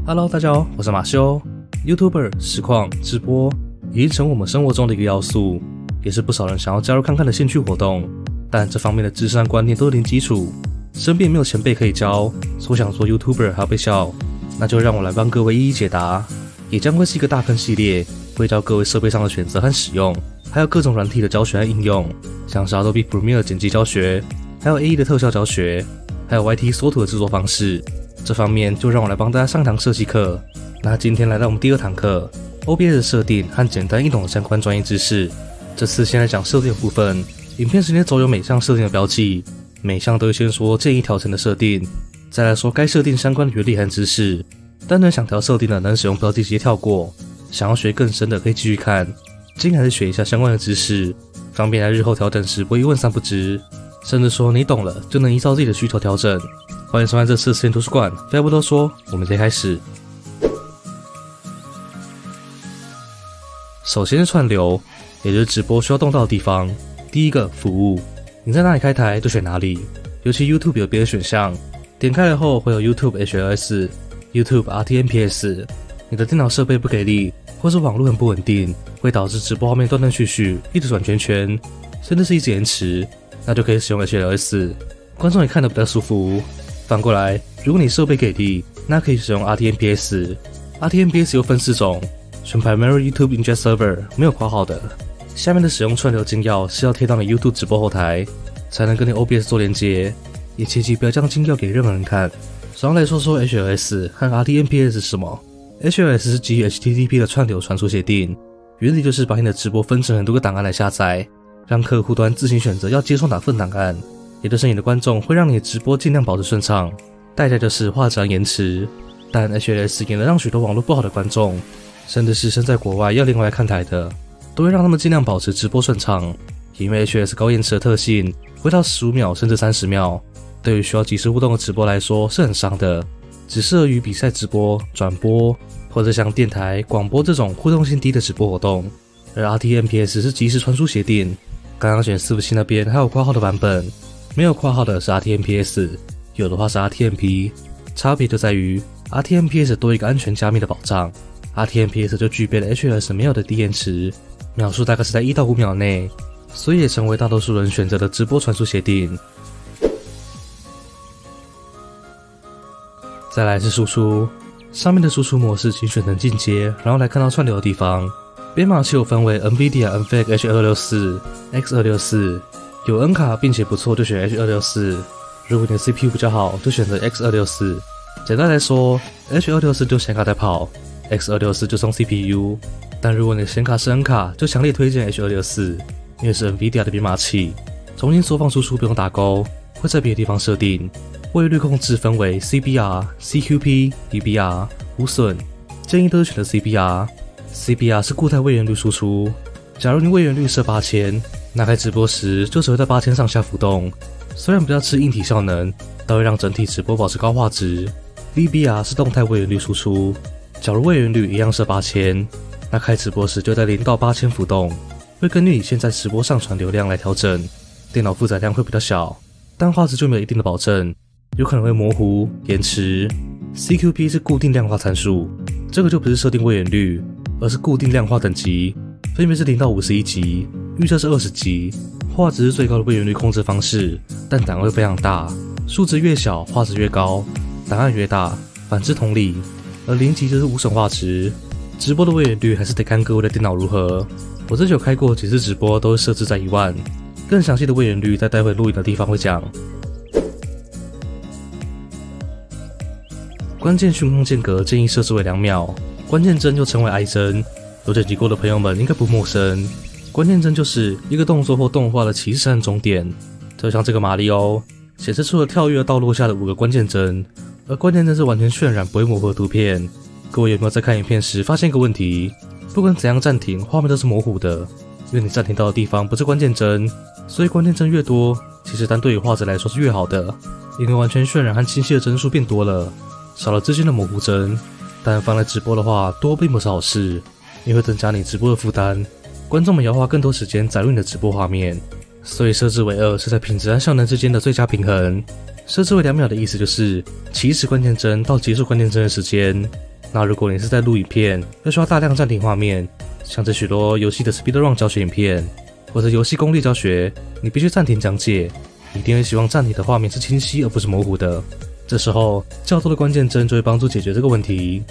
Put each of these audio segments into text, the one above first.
Hello， 大家好，我是马修。YouTuber 实况直播已经成为我们生活中的一个要素，也是不少人想要加入看看的兴趣活动。但这方面的知识和观念都有点基础，身边没有前辈可以教，所以想说 YouTuber 还要被笑，那就让我来帮各位一一解答。也将会是一个大坑系列，会教各位设备上的选择和使用，还有各种软体的教学和应用，像是 Adobe Premiere 剪辑教学，还有 AE 的特效教学，还有 YT 缩图的制作方式。这方面就让我来帮大家上堂设计课。那今天来到我们第二堂课 ，OBS 的设定和简单易懂的相关专业知识。这次先来讲设定的部分，影片时间轴有每项设定的标记，每项都会先说建议调整的设定，再来说该设定相关的原理和知识。单纯想调设定的能使用标记直接跳过，想要学更深的可以继续看，建议还是学一下相关的知识，方便在日后调整时不会一问三不知，甚至说你懂了就能依照自己的需求调整。欢迎收看这次的实验图书馆，废话不多说，我们直接开始。首先是串流，也就是直播需要动到的地方。第一个，服务，你在哪里开台就选哪里，尤其 YouTube 有别的选项，点开了后会有 YouTube HLS、YouTube RTMPS。你的电脑设备不给力，或是网络很不稳定，会导致直播画面断断续续，一直转圈圈，甚至是一直延迟，那就可以使用 HLS， 观众也看得比较舒服。反过来，如果你设备给力，那可以使用 RTMPS。RTMPS 又分4种，选 Primary YouTube Ingest Server 没有括号的。下面的使用串流精要是要贴到你 YouTube 直播后台，才能跟你 OBS 做连接，也切记不要将精要给任何人看。首先来说说 HLS 和 RTMPS 是什么。HLS 是基于 HTTP 的串流传输协定，原理就是把你的直播分成很多个档案来下载，让客户端自行选择要接收哪份档案。也就是你的观众会让你的直播尽量保持顺畅，代价就是画质延迟。但 HLS 也能让许多网络不好的观众，甚至是身在国外要另外看台的，都会让他们尽量保持直播顺畅。因为 HLS 高延迟的特性，会到15秒甚至30秒，对于需要即时互动的直播来说是很伤的，只适合于比赛直播、转播，或者像电台、广播这种互动性低的直播活动。而 RTMPS 是即时传输协定，刚刚选伺服器那边还有括号的版本，没有括号的是 RTMPS， 有的话是 RTMP， 差别就在于 RTMPS 多一个安全加密的保障， RTMPS 就具备了 HLS 没有的低延迟，秒数大概是在1到5秒内，所以也成为大多数人选择的直播传输协定。再来是输出，上面的输出模式请选成进阶，然后来看到串流的地方。编码器有分为 NVIDIA NVENC H264、X264，有 N 卡并且不错就选 H264， 如果你的 CPU 比较好就选择 X264。 简单来说 H264 就显卡在跑， X264 就送 CPU， 但如果你的显卡是 N 卡就强烈推荐 H264， 因为是 NVIDIA 的编码器。重新缩放输出不用打勾，会在别的地方设定。位移率控制分为 CBR、CQP、DBR、无损，建议都是选择 CBR。CBR 是固态位元率输出，假如你位元率设8000，那开直播时就只会在8000上下浮动，虽然比较吃硬体效能，但会让整体直播保持高画质。DBR 是动态位元率输出，假如位元率一样设8000，那开直播时就在0到8000浮动，会根据你现在直播上传流量来调整，电脑负载量会比较小，但画质就没有一定的保证，有可能会模糊、延迟。CQP 是固定量化参数，这个就不是设定位元率，而是固定量化等级，分别是0到51级，预测是20级。画质是最高的位元率控制方式，但档案会非常大，数值越小画质越高，档案越大，反之同理。而0级就是无损画质。直播的位元率还是得看各位的电脑如何，我之前有开过几次直播都是设置在1万，更详细的位元率在待会录影的地方会讲。关键讯空间隔建议设置为2秒，关键帧又称为 I 帧，有剪辑过的朋友们应该不陌生。关键帧就是一个动作或动画的起始和终点，就像这个马里奥显示出了跳跃到落下的5个关键帧，而关键帧是完全渲染不会模糊的图片。各位有没有在看影片时发现一个问题？不管怎样暂停，画面都是模糊的，因为你暂停到的地方不是关键帧，所以关键帧越多，其实单对于画质来说是越好的，因为完全渲染和清晰的帧数变多了，少了之间的模糊帧。但放在直播的话，多并不是好事，也会增加你直播的负担，观众们也要花更多时间载入你的直播画面，所以设置为2是在品质和效能之间的最佳平衡。设置为2秒的意思就是起始关键帧到结束关键帧的时间，那如果你是在录影片，又需要大量暂停画面，像是许多游戏的 speedrun 教学影片，或者游戏攻略教学，你必须暂停讲解，你一定会希望暂停的画面是清晰而不是模糊的。这时候，较多的关键帧就会帮助解决这个问题。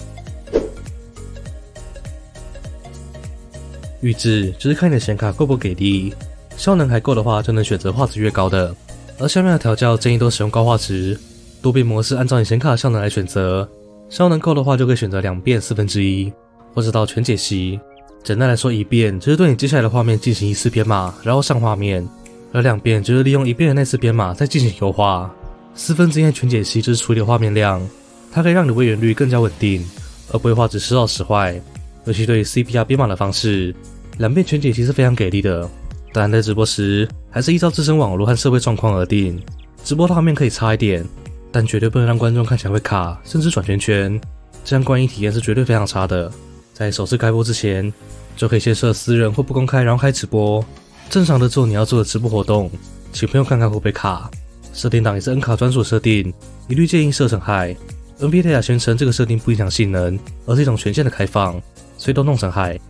预置就是看你的显卡够不够给力，效能还够的话，就能选择画质越高的。而下面的调教建议都使用高画质，多边模式按照你显卡的效能来选择。效能够的话，就可以选择2遍1/4，或者到全解析。简单来说，1遍就是对你接下来的画面进行1次编码，然后上画面；而2遍就是利用1遍的那次编码再进行优化。1/4和全解析就是处理的画面量，它可以让你的位元率更加稳定，而不会画质时好时坏。尤其对于 CPR 编码的方式，2遍全解析是非常给力的。当然，在直播时还是依照自身网络和设备状况而定。直播的画面可以差一点，但绝对不能让观众看起来会卡，甚至转圈圈，这样观影体验是绝对非常差的。在首次开播之前，就可以先设私人或不公开，然后开直播，正常的做你要做的直播活动，请朋友看看会不会卡。设定档也是 N 卡专属设定，一律建议设成 High。NVIDIA 宣称这个设定不影响性能，而是一种权限的开放，所以都弄成 High。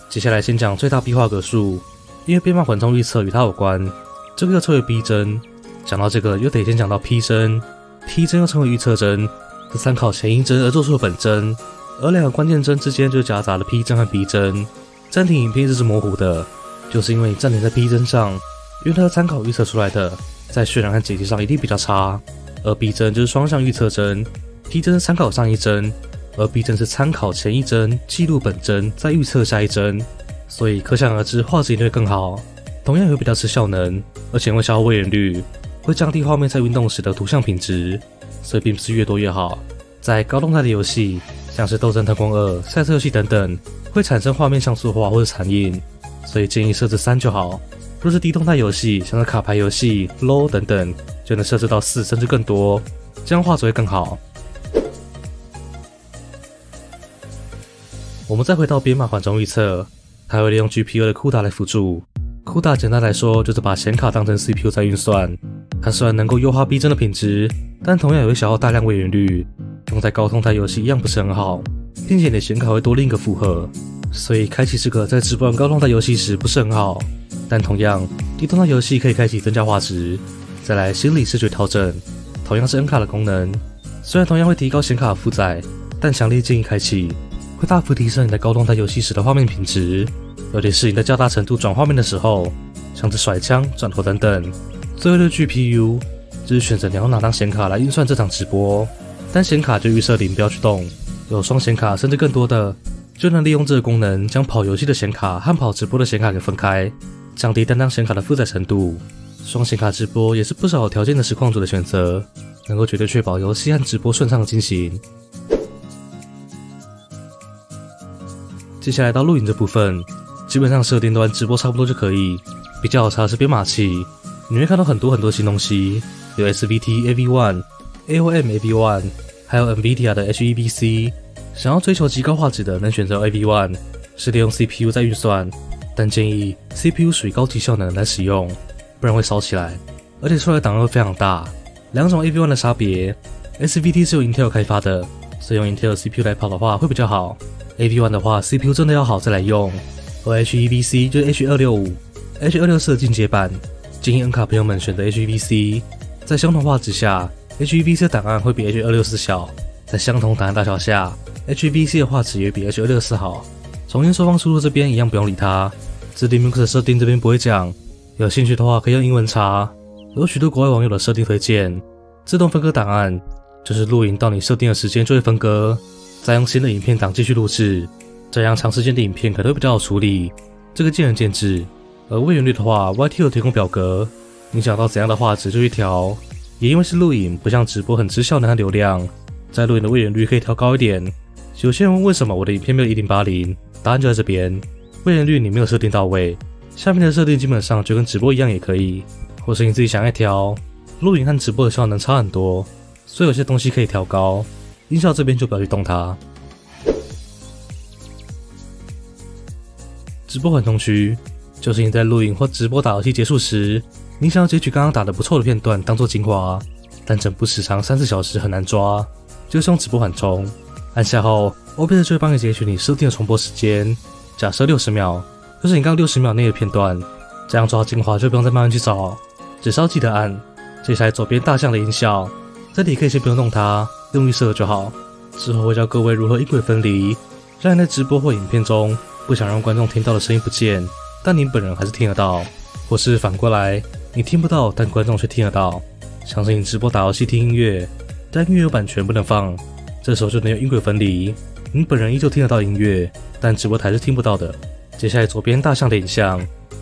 接下来先讲最大壁画格数，因为编码缓冲预测与它有关，这个又称为逼帧。讲到这个，又得先讲到 P 帧。P 帧又称为预测帧，是参考前因帧而做出的本帧，而2个关键帧之间就夹杂了 P 帧和 B 帧。暂停影片是模糊的，就是因为你暂停在 P 帧上，因为它是参考预测出来的，在渲染和解析上一定比较差。而 B 帧就是双向预测帧 ，P 帧是参考上一帧，而 B 帧是参考前一帧，记录本帧，再预测下一帧。所以可想而知，画质一定会更好，同样也会比较吃效能，而且会消耗位元率，会降低画面在运动时的图像品质，所以并不是越多越好。在高动态的游戏，像是斗争特工2、赛车游戏等等，会产生画面像素化或者残影，所以建议设置3就好。若是低动态游戏，像是卡牌游戏、LOL 等等，就能设置到4甚至更多，这样画质会更好。我们再回到编码缓冲预测，它会利用 GPU 的 CUDA 来辅助。CUDA 简单来说就是把显卡当成 CPU 在运算，它虽然能够优化逼真的品质，但同样也会消耗大量位元率，用在高动态游戏一样不是很好，并且你的显卡会多另一个负荷，所以开启这个在直播玩高动态游戏时不是很好。但同样，低动态游戏可以开启增加画质。再来心理视觉调整，同样是 N 卡的功能，虽然同样会提高显卡的负载，但强烈建议开启，会大幅提升你在高动态游戏时的画面品质，尤其是你在较大程度转画面的时候，像是甩枪、转头等等。最后的 GPU 就是选择你要哪张显卡来运算这场直播，单显卡就预设0不要去动，有双显卡甚至更多的，就能利用这个功能将跑游戏的显卡和跑直播的显卡给分开，降低单张显卡的负载程度。双显卡直播也是不少有条件的实况主的选择，能够绝对确保游戏和直播顺畅的进行。接下来到录影这部分，基本上设定都和直播差不多就可以，比较好查的是编码器，你会看到很多新东西，有 SVT AV1、AOM AV1， 还有 NVIDIA 的 HEVC。想要追求极高画质的，能选择 AV1， 是利用 CPU 在运算，但建议 CPU 属于高级效能来使用，不然会烧起来，而且出来的档案会非常大。两种 AV1 的差别 ，SVT 是由 Intel 开发的，所以用 Intel CPU 来跑的话会比较好。AV1 的话 CPU 真的要好再来用，而 HEVC 就是 H265，H264 的进阶版，建议 N 卡朋友们选择 HEVC。在相同画质下 ，HEVC 的档案会比 H264 小，在相同档案大小下 ，HEVC 的画质也比 H264 好。重新收放输入这边一样不用理它，自定 Mux 的设定这边不会讲，有兴趣的话可以用英文查，有许多国外网友的设定推荐。自动分割档案就是录影到你设定的时间就会分割，再用新的影片档继续录制，这样长时间的影片可能会比较好处理，这个见仁见智。而位元率的话 ，YT 有提供表格，你想到怎样的画质就去调。也因为是录影，不像直播很吃效能和流量，在录影的位元率可以调高一点。有些人问为什么我的影片没有1080，答案就在这边，位元率你没有设定到位，下面的设定基本上就跟直播一样也可以，或是你自己想要调。录影和直播的效能差很多，所以有些东西可以调高，音效这边就不要去动它。直播缓冲区就是你在录影或直播打游戏结束时，你想要截取刚刚打得不错的片段当做精华，但整部时长3-4小时很难抓，就是用直播缓冲，按下后 OBS 就会帮你截取你设定的重播时间，假设60秒，就是你刚60秒内的片段，这样抓精华就不用再慢慢去找，只是要记得按。接下来左边大象的音效，这里可以先不用动它，用预设就好。之后会教各位如何音轨分离，让你在直播或影片中不想让观众听到的声音不见，但你本人还是听得到，或是反过来，你听不到但观众却听得到。像是你直播打游戏听音乐，但音乐有版权不能放，这时候就能有音轨分离，你本人依旧听得到音乐，但直播台是听不到的。接下来左边大象的影像，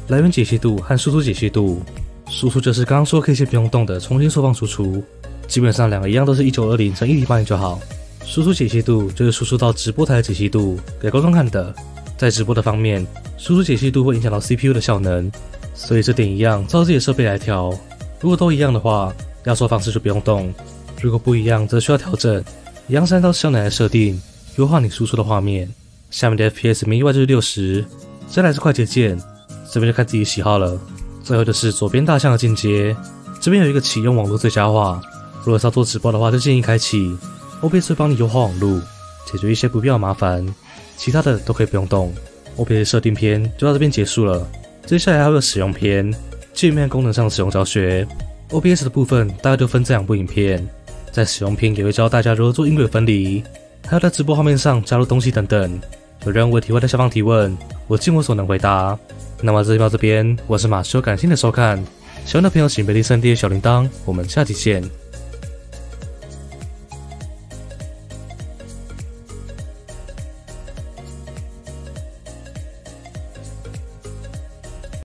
来源解析度和输出解析度，输出就是刚刚说可以先不用动的重新缩放输出，基本上两个一样都是1920×1080就好。输出解析度就是输出到直播台的解析度给观众看的，在直播的方面，输出解析度会影响到 CPU 的效能，所以这点一样照自己的设备来调。如果都一样的话，压缩方式就不用动；如果不一样，则需要调整。一样是按照效能来设定，优化你输出的画面。下面的 FPS 没意外就是60，再来是快捷键，这边就看自己喜好了。最后就是左边大象的进阶，这边有一个启用网络最佳化，如果是要做直播的话，就建议开启。OBS 会帮你优化网路，解决一些不必要的麻烦，其他的都可以不用动。OBS 设定篇就到这边结束了，接下来还有使用篇，界面功能上的使用教学。OBS 的部分大概就分这2部影片，在使用篇也会教大家如何做音轨分离，还有在直播画面上加入东西等等。有任何问题会在下方提问，我尽我所能回答。那么这边我是马修，感谢你的收看，喜欢的朋友请别离三点小铃铛，我们下期见。